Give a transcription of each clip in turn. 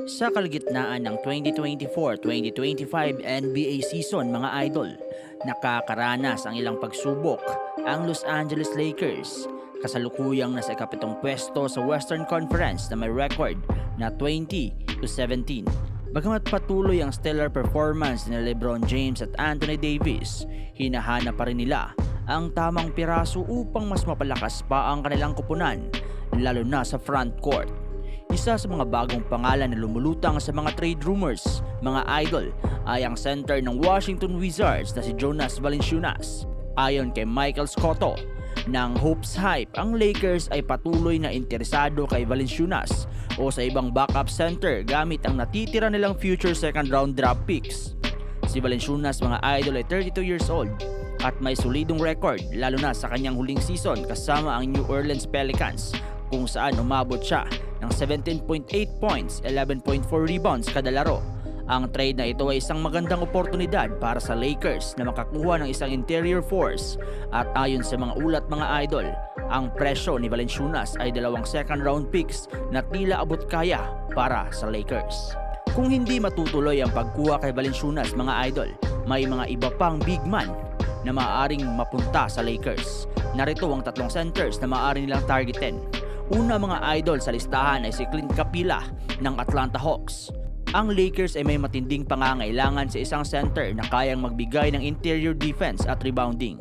Sa kalagitnaan ng 2024-2025 NBA season mga idol, nakakaranas ang ilang pagsubok ang Los Angeles Lakers. Kasalukuyang nasa ikapitong pwesto sa Western Conference na may record na 20-17. Bagamat patuloy ang stellar performance ni LeBron James at Anthony Davis, hinahanap pa rin nila ang tamang piraso upang mas mapalakas pa ang kanilang kupunan, lalo na sa front court. Isa sa mga bagong pangalan na lumulutang sa mga trade rumors, mga idol, ay ang center ng Washington Wizards na si Jonas Valanciunas. Ayon kay Michael Scotto ng Hoops Hype, ang Lakers ay patuloy na interesado kay Valanciunas o sa ibang backup center gamit ang natitira nilang future second round draft picks. Si Valanciunas mga idol ay 32 years old at may solidong record lalo na sa kanyang huling season kasama ang New Orleans Pelicans, kung saan umabot siya ng 17.8 points, 11.4 rebounds kada laro. Ang trade na ito ay isang magandang oportunidad para sa Lakers na makakuha ng isang interior force, at ayon sa mga ulat mga idol, ang presyo ni Valanciunas ay 2 second round picks na tila abot kaya para sa Lakers. Kung hindi matutuloy ang pagkuha kay Valanciunas mga idol, may mga iba pang big man na maaaring mapunta sa Lakers. Narito ang 3 centers na maaari nilang targetin. Una mga idol sa listahan ay si Clint Capela ng Atlanta Hawks. Ang Lakers ay may matinding pangangailangan sa isang center na kayang magbigay ng interior defense at rebounding.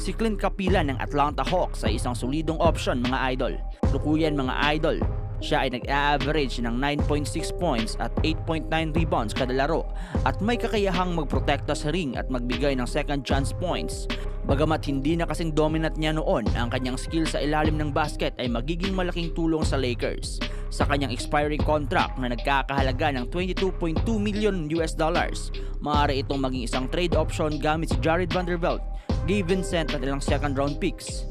Si Clint Capela ng Atlanta Hawks ay isang solidong option mga idol. Lukuyan mga idol, siya ay nag-average ng 9.6 points at 8.9 rebounds kada laro at may kakayahang magprotekta sa ring at magbigay ng second chance points. Bagamat hindi na kasing dominant niya noon, ang kanyang skill sa ilalim ng basket ay magiging malaking tulong sa Lakers. Sa kanyang expiring contract na nagkakahalaga ng $22.2 million, maaari itong maging isang trade option gamit si Jared Vanderbilt, Gabe Vincent at ilang second round picks.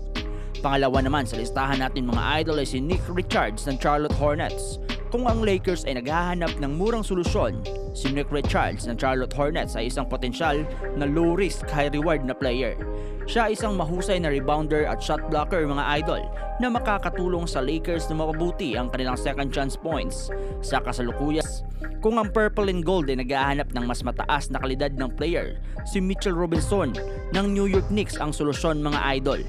Pangalawa naman sa listahan natin mga idol ay si Nick Richards ng Charlotte Hornets. Kung ang Lakers ay naghahanap ng murang solusyon, si Nick Richards ng Charlotte Hornets ay isang potensyal na low risk, high reward na player. Siya ay isang mahusay na rebounder at shot blocker mga idol na makakatulong sa Lakers na mapabuti ang kanilang second chance points. Sa kasalukuyan, kung ang Purple and Gold ay naghahanap ng mas mataas na kalidad ng player, si Mitchell Robinson ng New York Knicks ang solusyon mga idol.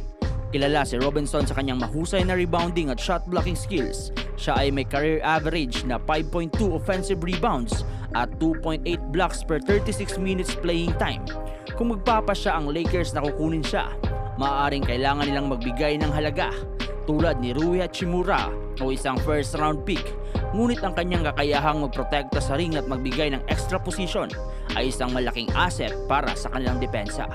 Kilala si Robinson sa kanyang mahusay na rebounding at shot blocking skills. Siya ay may career average na 5.2 offensive rebounds at 2.8 blocks per 36 minutes playing time. Kung magpapasya ang Lakers na kukunin siya, maaaring kailangan nilang magbigay ng halaga tulad ni Rui Hachimura o isang first round pick. Ngunit ang kanyang kakayahang magprotekta sa ring at magbigay ng extra position ay isang malaking asset para sa kanilang depensa.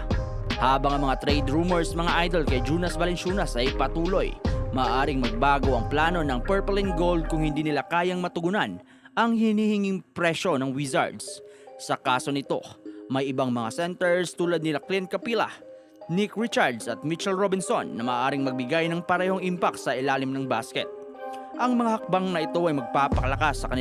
Habang ang mga trade rumors mga idol kay Jonas Valanciunas ay patuloy, maaaring magbago ang plano ng Purple and Gold kung hindi nila kayang matugunan ang hinihinging presyo ng Wizards. Sa kaso nito, may ibang mga centers tulad nila Clint Capela, Nick Richards at Mitchell Robinson na maaaring magbigay ng parehong impact sa ilalim ng basket. Ang mga hakbang na ito ay magpapakalakas sa kanila